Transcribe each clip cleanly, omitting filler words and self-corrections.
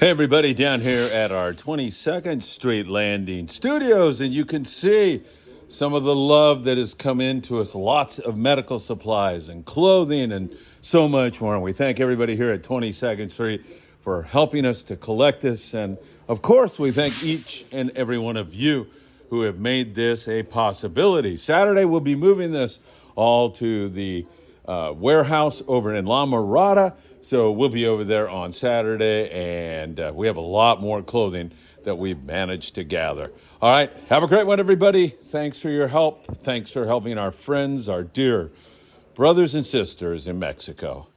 Hey everybody, down here at our 22nd Street Landing Studios, and you can see some of the love that has come into us. Lots of medical supplies and clothing and so much more. And we thank everybody here at 22nd Street for helping us to collect this. And of course, we thank each and every one of you who have made this a possibility. Saturday, we'll be moving this all to the warehouse over in La Mirada. So we'll be over there on Saturday, and we have a lot more clothing that we've managed to gather. All right, have a great one, everybody. Thanks for your help. Thanks for helping our friends, our dear brothers and sisters in Mexico.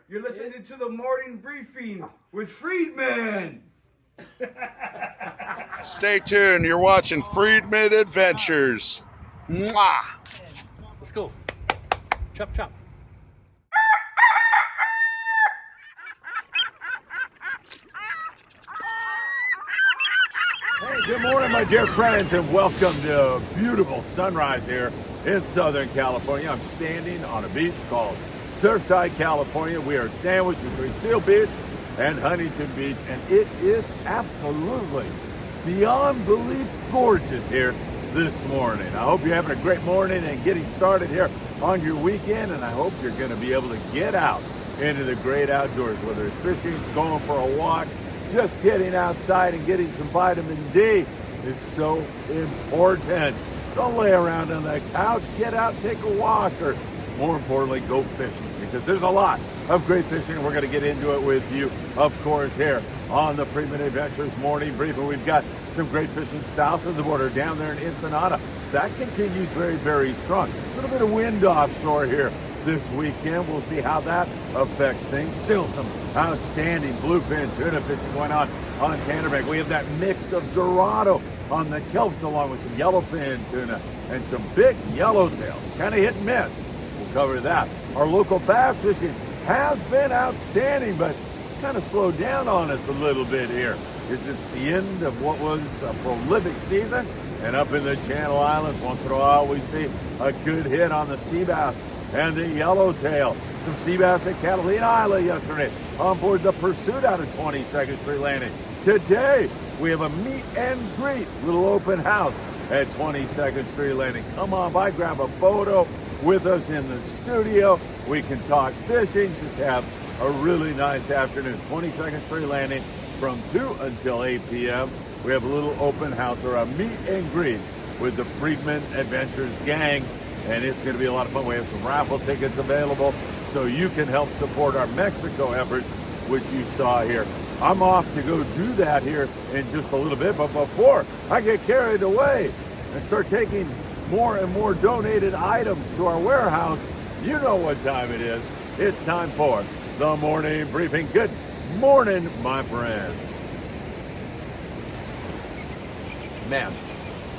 You're listening to the morning briefing with Friedman. Stay tuned. You're watching Friedman Adventures. Mwah! Let's go. Chop, chop. Hey, good morning, my dear friends, and welcome to a beautiful sunrise here in Southern California. I'm standing on a beach called Surfside, California. We are sandwiched between Seal Beach and Huntington Beach, and it is absolutely beyond belief gorgeous here this morning. I hope you're having a great morning and getting started here on your weekend, and I hope you're going to be able to get out into the great outdoors, whether it's fishing, going for a walk, just getting outside and getting some vitamin D is so important. Don't lay around on the couch. Get out, take a walk, or more importantly, go fishing, because there's a lot of great fishing, and we're going to get into it with you, of course, here on the Friedman Adventures morning briefing. We've got some great fishing south of the border down there in Ensenada. That continues very, very strong. A little bit of wind offshore here this weekend. We'll see how that affects things. Still some outstanding bluefin tuna fishing going on Tannerbank. We have that mix of dorado on the kelps along with some yellowfin tuna and some big yellowtail. It's kind of hit and miss. We'll cover that. Our local bass fishing has been outstanding, but kind of slowed down on us a little bit here. Is it the end of what was a prolific season? And up in the Channel Islands, once in a while, we see a good hit on the sea bass and the yellowtail. Some sea bass at Catalina Island yesterday on board the Pursuit out of 22nd Street Landing. Today, we have a meet and greet little open house at 22nd Street Landing. Come on by, grab a photo with us in the studio. We can talk fishing, just have a really nice afternoon. 22nd Street Landing from 2 until 8 p.m. We have a little open house or a meet and greet with the Friedman Adventures gang, and it's going to be a lot of fun. We have some raffle tickets available so you can help support our Mexico efforts, which you saw here. I'm off to go do that here in just a little bit, but before I get carried away and start taking more and more donated items to our warehouse, you know what time it is. It's time for the morning briefing. Good morning, my friend. Man,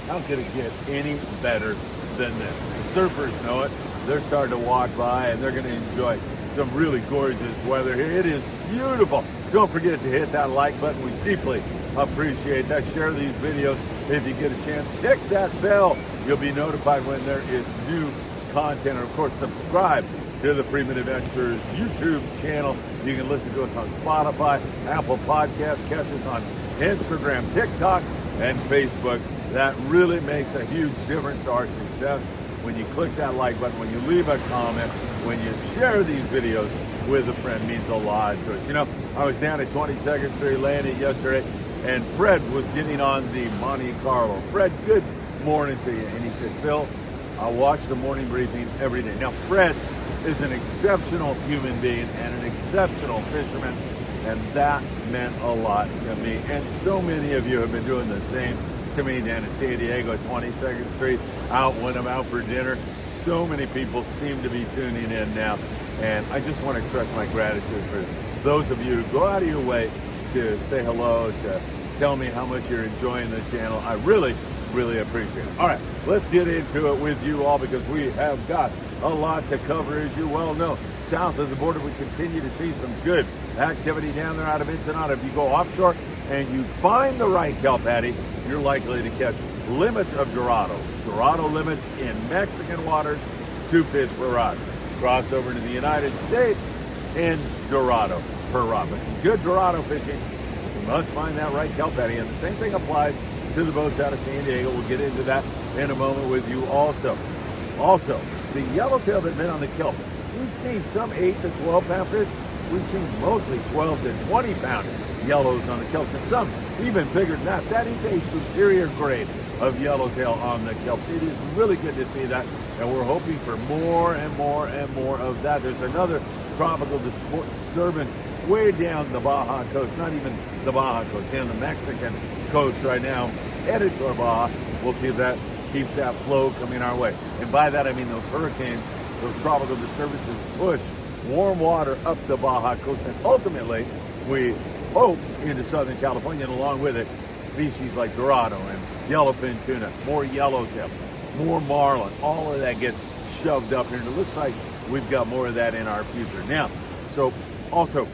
how could it get any better than this? The surfers know it. They're starting to walk by, and they're going to enjoy some really gorgeous weather here. It is beautiful. Don't forget to hit that like button. We deeply appreciate that. Share these videos if you get a chance. Tick that bell. You'll be notified when there is new content. And of course, subscribe to the Friedman Adventures YouTube channel. You can listen to us on Spotify, Apple Podcasts, catch us on Instagram, TikTok, and Facebook. That really makes a huge difference to our success. When you click that like button, when you leave a comment, when you share these videos with a friend, means a lot to us. You know, I was down at 22nd Street Landing yesterday, and Fred was getting on the Monte Carlo. Fred, good morning to you. And he said, Phil, I watch the morning briefing every day. Now, Fred is an exceptional human being and an exceptional fisherman, and that meant a lot to me. And so many of you have been doing the same to me down in San Diego at 22nd Street, out when I'm out for dinner. So many people seem to be tuning in now, and I just want to express my gratitude for those of you who go out of your way to say hello, to tell me how much you're enjoying the channel. I really, really appreciate it. All right, let's get into it with you all, because we have got a lot to cover, as you well know. South of the border, we continue to see some good activity down there out of Ensenada. If you go offshore and you find the right kelp patty, you're likely to catch limits of dorado. Dorado limits in Mexican waters, 2 fish per rod. Cross over to the United States, 10 dorado. per rod. But some good dorado fishing, you must find that right kelp eddy. And the same thing applies to the boats out of San Diego. We'll get into that in a moment with you also. Also, the yellowtail that have been on the kelps, we've seen some 8 to 12 pound fish. We've seen mostly 12 to 20 pound yellows on the kelps, and some even bigger than that. That is a superior grade of yellowtail on the kelps. It is really good to see that, and we're hoping for more and more and more of that. There's another tropical disturbance way down the Baja coast, not even the Baja coast, down the Mexican coast right now, headed toward Baja. We'll see if that keeps that flow coming our way. And by that I mean those hurricanes, those tropical disturbances push warm water up the Baja coast, and ultimately we hope into Southern California, and along with it species like dorado and yellowfin tuna, more yellowtail, more marlin. All of that gets shoved up here, and it looks like we've got more of that in our future. Now, so also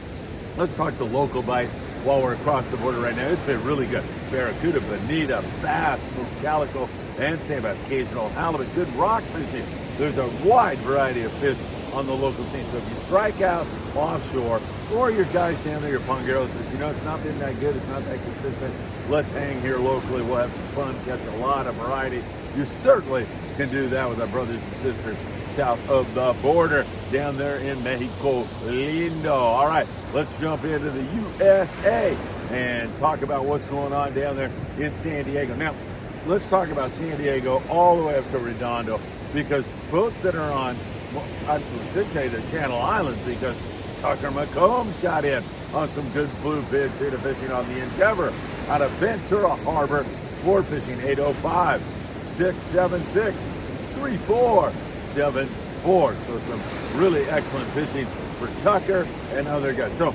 let's talk the local bite while we're across the border right now. It's been really good. Barracuda, bonita, bass, smooth calico, and sand bass, occasional halibut, good rock fishing. There's a wide variety of fish on the local scene. So if you strike out offshore, or your guys down there, your pongeros, if you know it's not been that good, it's not that consistent, let's hang here locally. We'll have some fun, catch a lot of variety. You certainly can do that with our brothers and sisters south of the border down there in Mexico Lindo. All right, let's jump into the USA and talk about what's going on down there in San Diego. Now, let's talk about San Diego all the way up to Redondo, because boats that are on, well, I should say the Channel Islands, because Tucker McCombs got in on some good bluefin tuna fishing on the Endeavor out of Ventura Harbor. Sportfishing 805-676-3474. So some really excellent fishing for Tucker and other guys. So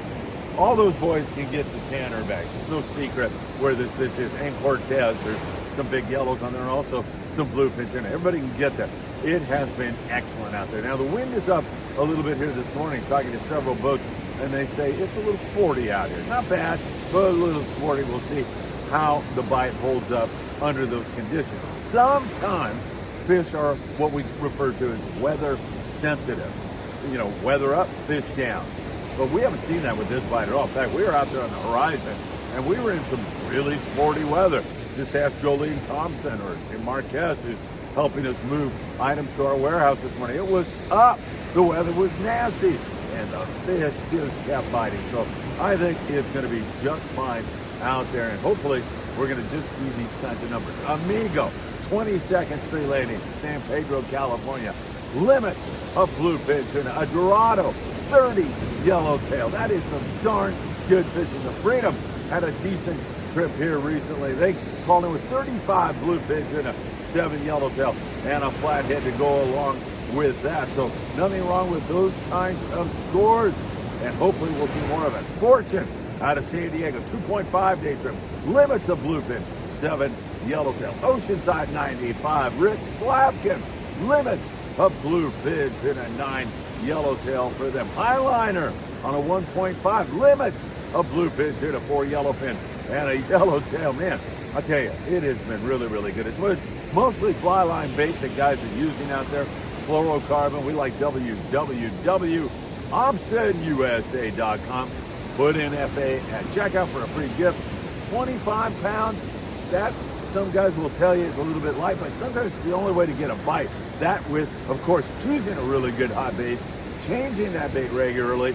all those boys can get to Tanner Bay. It's no secret where this fish is. And Cortez, there's some big yellows on there, and also some bluefin tuna. Everybody can get there. It has been excellent out there. Now the wind is up a little bit here this morning, talking to several boats, and they say it's a little sporty out here. Not bad, but a little sporty. We'll see how the bite holds up under those conditions. Sometimes fish are what we refer to as weather sensitive. You know, weather up, fish down. But we haven't seen that with this bite at all. In fact, we were out there on the horizon, and we were in some really sporty weather. Just ask Jolene Thompson or Tim Marquez, who's helping us move items to our warehouse this morning. It was up. The weather was nasty, and the fish just kept biting. So I think it's going to be just fine out there, and hopefully we're going to just see these kinds of numbers. Amigo, 22nd Street Landing, San Pedro, California. Limits of bluefin tuna. A dorado, 30 yellowtail. That is some darn good fishing. The Freedom had a decent trip here recently. They called in with 35 bluefin tuna, 7 yellowtail, and a flathead to go along with that. So nothing wrong with those kinds of scores, and hopefully we'll see more of it. Fortune out of San Diego, 2.5 day trip. Limits of bluefin, 7 yellowtail. Oceanside 95. Rick Slavkin, limits of bluefin tuna, 9 yellowtail for them. Highliner on a 1.5. Limits of bluefin tuna, 4 yellowfin and a yellowtail. Man, I tell you, it has been really, really good. It's mostly fly line bait that guys are using out there. Fluorocarbon. We like www.opsonusa.com. Put in FA at checkout for a free gift. 25 pound. That, some guys will tell you, is a little bit light, but sometimes it's the only way to get a bite. That with, of course, choosing a really good hot bait, changing that bait regularly.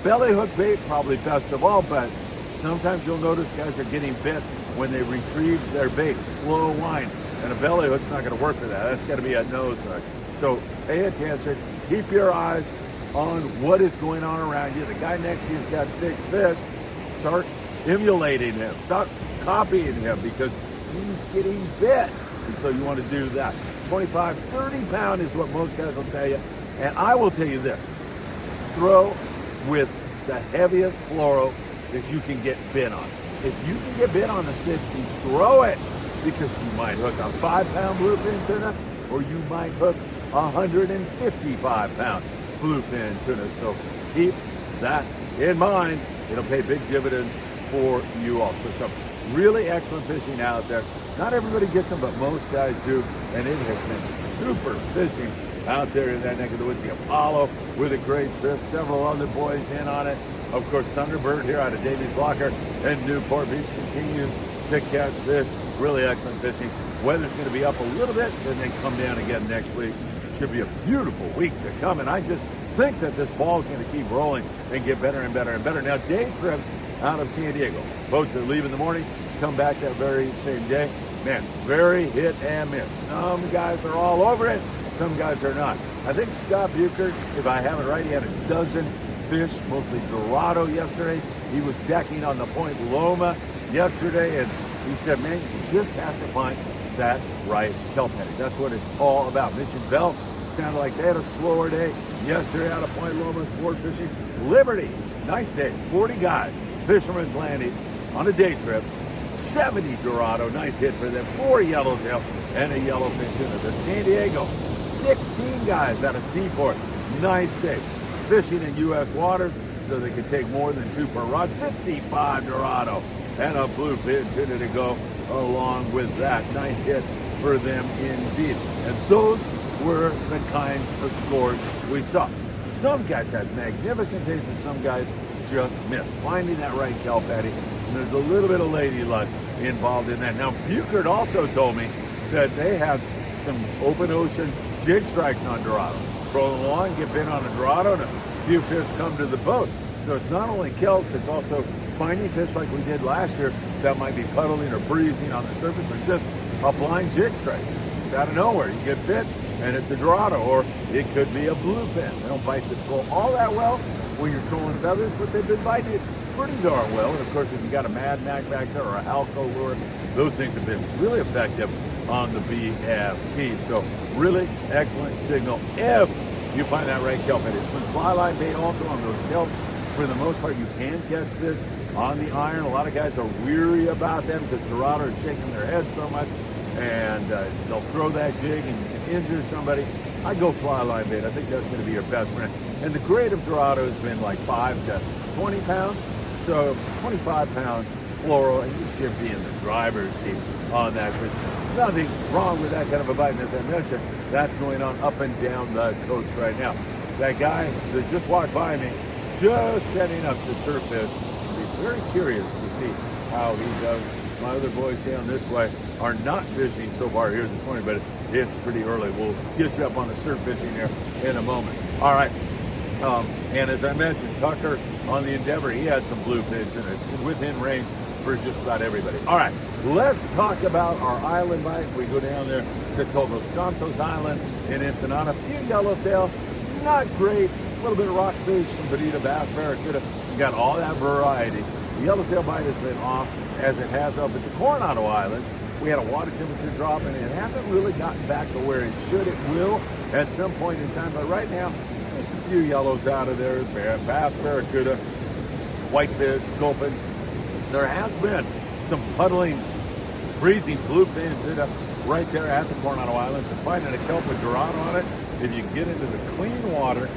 Belly hook bait, probably best of all, but sometimes you'll notice guys are getting bit when they retrieve their bait. Slow line, and a belly hook's not going to work for that. That's got to be a nose hook. So pay attention, keep your eyes on what is going on around you. The guy next to you's got 6 fish. Start emulating him. Stop copying him, because he's getting bit. And so you want to do that. 25, 30 pound is what most guys will tell you. And I will tell you this. Throw with the heaviest fluoro that you can get bit on. If you can get bit on the 60, throw it, because you might hook a 5 pound bluefin tuna, or you might hook 155 pound bluefin tuna. So keep that in mind. It'll pay big dividends for you also. Some really excellent fishing out there. Not everybody gets them, but most guys do. And it has been super fishing out there in that neck of the woods. The Apollo with a great trip. Several other boys in on it. Of course, Thunderbird here out of Davies Locker and Newport Beach continues to catch fish. Really excellent fishing. Weather's going to be up a little bit and then come down again next week. Should be a beautiful week to come, and I just think that this ball is going to keep rolling and get better and better and better. Now, day trips out of San Diego. Boats that leave in the morning, come back that very same day. Man, very hit and miss. Some guys are all over it, some guys are not. I think Scott Buchert, if I have it right, he had a dozen fish, mostly dorado yesterday. He was decking on the Point Loma yesterday, and he said, man, you just have to find that right kelp heading. That's what it's all about. Mission Bell sounded like they had a slower day yesterday out of Point Loma. Sport fishing. Liberty, nice day. 40 guys, fishermen's landing on a day trip. 70 dorado, nice hit for them. 4 yellowtail and a yellowfin tuna. The San Diego, 16 guys out of Seaport. Nice day. Fishing in U.S. waters so they can take more than 2 per rod. 55 dorado and a bluefin tuna to go along with that. Nice hit for them indeed. And those were the kinds of scores we saw. Some guys had magnificent days and some guys just missed. Finding that right kelp heading, and there's a little bit of lady luck involved in that. Now, Buchert also told me that they have some open ocean jig strikes on dorado. Trolling along, get bit on a dorado, and a few fish come to the boat. So it's not only kelps, it's also finding fish like we did last year that might be puddling or breezing on the surface, or just a blind jig strike. It's out of nowhere. You get bit, and it's a dorado, or it could be a bluefin. They don't bite the troll all that well when you're trolling feathers, but they've been biting it pretty darn well. And of course, if you got a Mad Mac back there or a Halco lure, those things have been really effective on the BFT. So really excellent signal if you find that right kelp head. It's been fly line bait also on those kelps. For the most part, you can catch fish on the iron. A lot of guys are weary about them because dorado is shaking their head so much, and they'll throw that jig and you can injure somebody. I go fly line bait. I think that's going to be your best friend. And the grade of dorado has been like 5 to 20 pounds. So 25-pound fluoro, and you should be in the driver's seat on that. There's nothing wrong with that kind of a bite. And as I mentioned, that's going on up and down the coast right now. That guy that just walked by me, just setting up to surf fish. I'll be very curious to see how he does. My other boys down this way are not fishing so far here this morning, but it's pretty early. We'll get you up on the surf fishing here in a moment. All right. And as I mentioned, Tucker on the Endeavor, he had some bluefins, and it's within range for just about everybody. All right, let's talk about our island bite. We go down there to Todos Santos Island in Ensenada. A few yellowtail, not great. A little bit of rockfish, some bonita, bass, barracuda. You got all that variety. The yellowtail bite has been off as it has up at the Coronado Island. We had a water temperature drop, and it hasn't really gotten back to where it should. It will at some point in time, but right now, just a few yellows out of there. Bass, barracuda, whitefish, sculpin. There has been some puddling, breezy bluefin tuna right there at the Coronado Islands, and finding a kelp with dorado on it. If you get into the clean water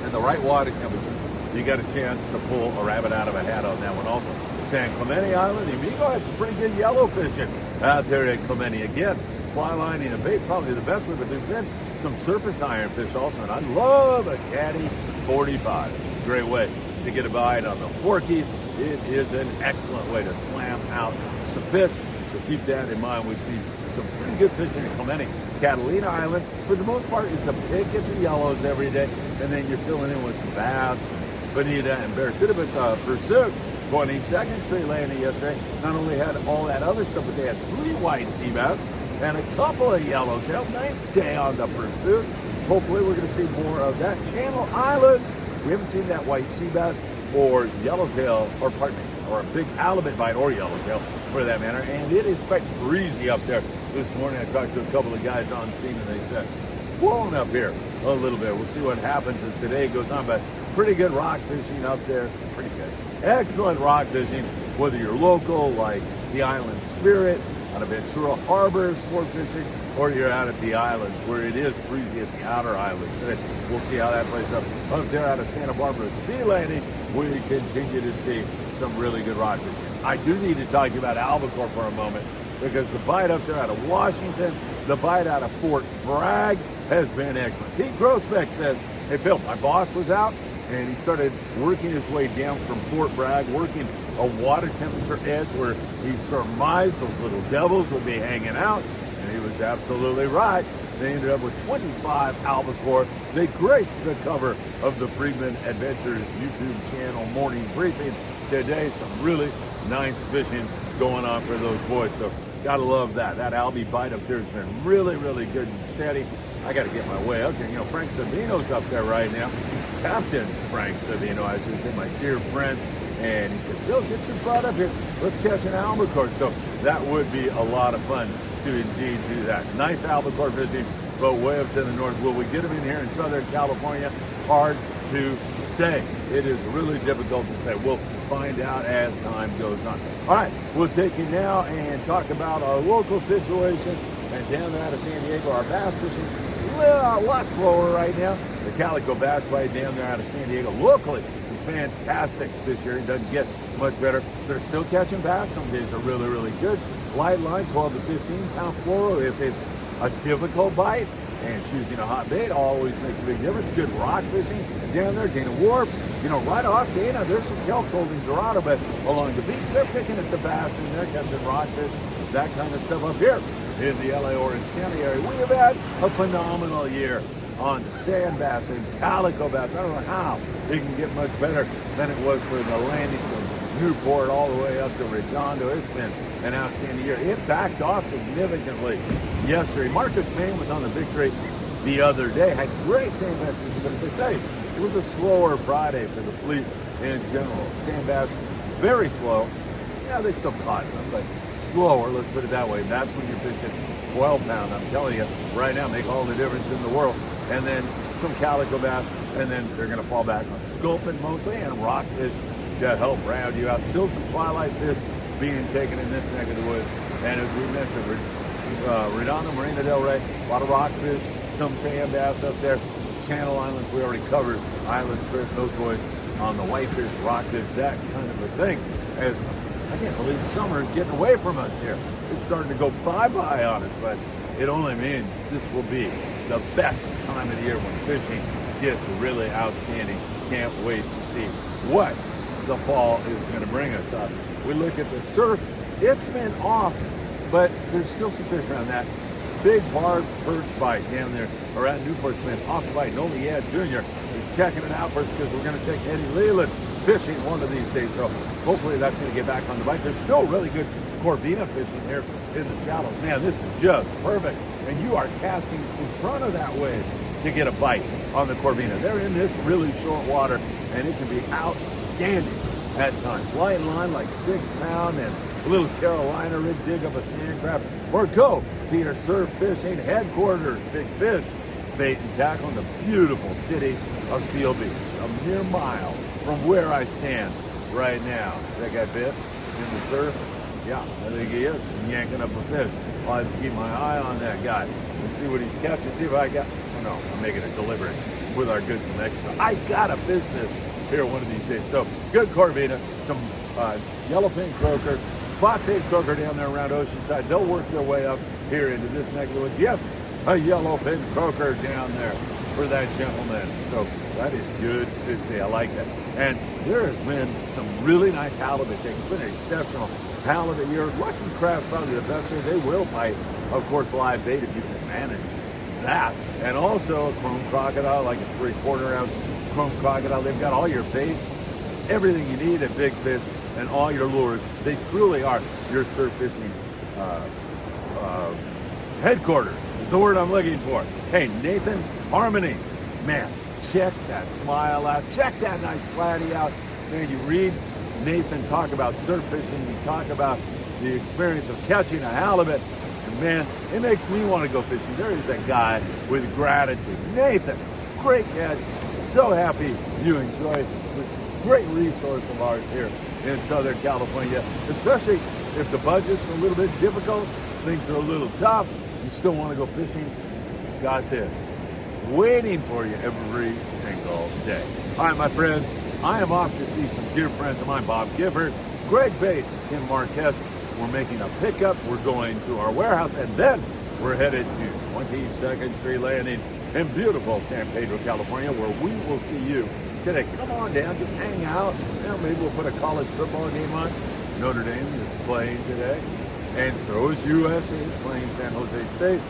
and the right water temperature, you got a chance to pull a rabbit out of a hat on that one also. San Clemente Island, Amigo had some pretty good yellow fishing out there at Clemente. Again, fly lining and bait, probably the best one, but there's been some surface iron fish also, and I love a caddy 45. It's a great way to get a bite on the forkies. It is an excellent way to slam out some fish, so keep that in mind. We've seen some pretty good fishing at Clemente. Catalina Island, for the most part, it's a pick at the yellows every day, and then you're filling in with some bass, bonita, and barracuda. But Pursuit, 22nd Street landing yesterday, not only had all that other stuff, but they had 3 white sea bass and a couple of yellowtail. Nice day on the Pursuit. Hopefully we're going to see more of that. Channel Islands, we haven't seen that white sea bass or yellowtail, or pardon me, or a big halibut bite or yellowtail for that matter. And it is quite breezy up there. This morning I talked to a couple of guys on scene, and they said, blowing up here a little bit. We'll see what happens as the day goes on, but pretty good rock fishing up there. Pretty good. Excellent rock fishing, whether you're local, like the Island Spirit, out of Ventura Harbor, sport fishing, or you're out at the islands where it is breezy at the outer islands. And we'll see how that plays up. Up there out of Santa Barbara Sea Landing, we continue to see some really good rock fishing. I do need to talk about Albacore for a moment. because the bite up there out of Washington, the bite out of Fort Bragg has been excellent. Pete Grossbeck says, hey Phil, my boss was out and he started working his way down from Fort Bragg, working a water temperature edge where he surmised those little devils would be hanging out, and he was absolutely right. They ended up with 25 albacore. They graced the cover of the Friedman Adventures YouTube channel morning briefing today. Some really nice fishing going on for those boys. So gotta love that. That albie bite up there has been really, really good and steady. I gotta get my way up there. You know, Frank Savino's up there right now. Captain Frank Savino, I should say, my dear friend. And he said, Bill, get your butt up here. Let's catch an albacore. So that would be a lot of fun to indeed do that. Nice albacore fishing, but way up to the north. Will we get them in here in Southern California? Hard to say. It is really difficult to say. We'll find out as time goes on. All right, we'll take you now and talk about our local situation. And down there out of San Diego, our bass fishing, a lot slower right now. The calico bass bite down there out of San Diego locally is fantastic this year. It doesn't get much better. They're still catching bass. Some days are really, really good. Light line, 12 to 15 pound fluoro. If it's a difficult bite, and choosing a hot bait always makes a big difference. Good rock fishing down there, Dana Wharf. You know, right off Dana, there's some kelps holding dorado, but along the beach, they're picking at the bass and they're catching rockfish, that kind of stuff up here in the LA Orange County area. We have had a phenomenal year on sand bass and calico bass. I don't know how it can get much better than it was for the landings from Newport all the way up to Redondo. It's been an outstanding year. It backed off significantly yesterday. Marcus Fain was on the Victory the other day, had great sand bass fishing, but as I say, it was a slower Friday for the fleet in general. Sand bass, very slow. Yeah, they still caught some, but slower, let's put it that way. That's when you're fishing 12 pound. I'm telling you, right now, make all the difference in the world. And then some calico bass, and then they're gonna fall back on sculpin mostly and rockfish to help round you out. Still some twilight fish being taken in this neck of the woods. And as we mentioned, Redondo, Marina del Rey, a lot of rockfish, some sand bass up there. Channel Islands, we already covered. Island Strip, those boys on the whitefish, rockfish, that kind of a thing. As I can't believe summer is getting away from us here. It's starting to go bye-bye on us, but it only means this will be the best time of the year when fishing gets really outstanding. Can't wait to see what the fall is going to bring us up. We look at the surf, it's been off, but there's still some fish around that. Big barred perch bite down there around Newport's been off the bite. Nolan Yad Jr. is checking it out for us because we're going to take Eddie Leland fishing one of these days. So hopefully that's going to get back on the bite. There's still really good Corvina fishing here in the shallows. Man, this is just perfect. And you are casting in front of that wave to get a bite on the Corvina. They're in this really short water, and it can be outstanding at times. Light line like 6 pound and a little Carolina rig, dig up a sand crab, or go to your surf fishing headquarters, Big Fish Bait and Tackle in the beautiful city of Seal Beach, a mere mile from where I stand right now. That guy bit in the surf? Yeah, I think he is, yanking up a fish. I'll have to keep my eye on that guy and see what he's catching, see if I got, oh no, I'm making a delivery with our goods from Mexico. I gotta fish this here one of these days. So, good Corvina, some yellowfin croaker, spot-tailed croaker down there around Oceanside. They'll work their way up here into this neck of the woods. Yes, a yellowfin croaker down there for that gentleman. So that is good to see. I like that. And there has been some really nice halibut taking. It's been an exceptional halibut year. Lucky crab's probably the best way. They will bite, of course, live bait if you can manage that. And also a chrome crocodile, like a 3/4 ounce chrome crocodile. They've got all your baits, everything you need at Big Fish, and all your lures. They truly are your surf fishing headquarters is the word I'm looking for. Hey, Nathan Harmony, man, check that smile out. Check that nice flatty out. Man, you read Nathan talk about surf fishing. You talk about the experience of catching a halibut. And man, it makes me want to go fishing. There is a guy with gratitude. Nathan, great catch. So happy you enjoyed this great resource of ours here in Southern California, especially if the budget's a little bit difficult, things are a little tough, you still want to go fishing, got this waiting for you every single day. All right, my friends, I am off to see some dear friends of mine, Bob Gifford, Greg Bates, Tim Marquez, we're making a pickup. We're going to our warehouse, and then we're headed to 22nd Street Landing in beautiful San Pedro, California, where we will see you today. Come on down, just hang out. Maybe we'll put a college football game on. Notre Dame is playing today, and so is USC playing San Jose State.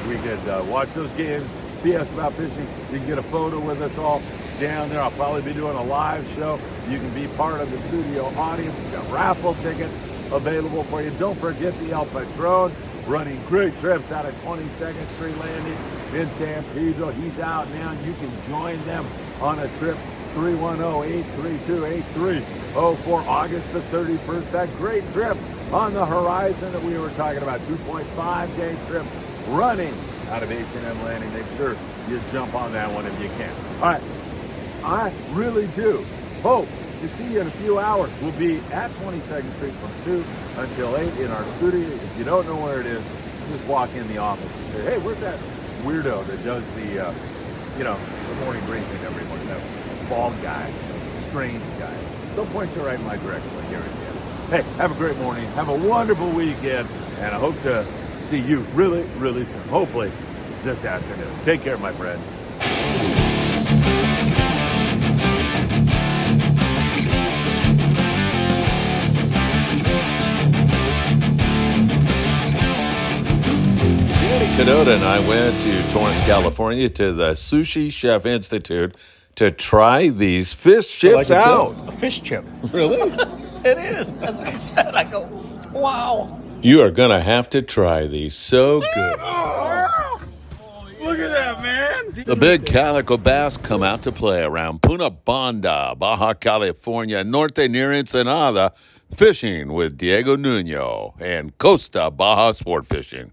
We could watch those games, BS about fishing. You can get a photo with us all down there. I'll probably be doing a live show. You can be part of the studio audience. We've got raffle tickets available for you. Don't forget the El Patron running great trips out of 22nd Street Landing in San Pedro. He's out now. You can join them on a trip. 310-832-8304, August the 31st. That great trip on the horizon that we were talking about. 2.5-day trip running out of H&M Landing. Make sure you jump on that one if you can. All right. I really do hope to see you in a few hours. We'll be at 22nd Street from 2 until 8 in our studio. If you don't know where it is, just walk in the office and say, hey, where's that weirdo that does the, the morning briefing every morning? That bald guy, strange guy. They'll point you right in my direction, I guarantee it. Hey, have a great morning. Have a wonderful weekend. And I hope to see you really, really soon. Hopefully this afternoon. Take care, my friend. Cadota and I went to Torrance, California to the Sushi Chef Institute to try these fish chips out. A fish chip. Really? It is. That's what he said. I go, wow. You are going to have to try these. So good. Look at that, man. The big calico bass come out to play around Punta Banda, Baja California, Norte near Ensenada, fishing with Diego Nuno and Costa Baja Sport Fishing.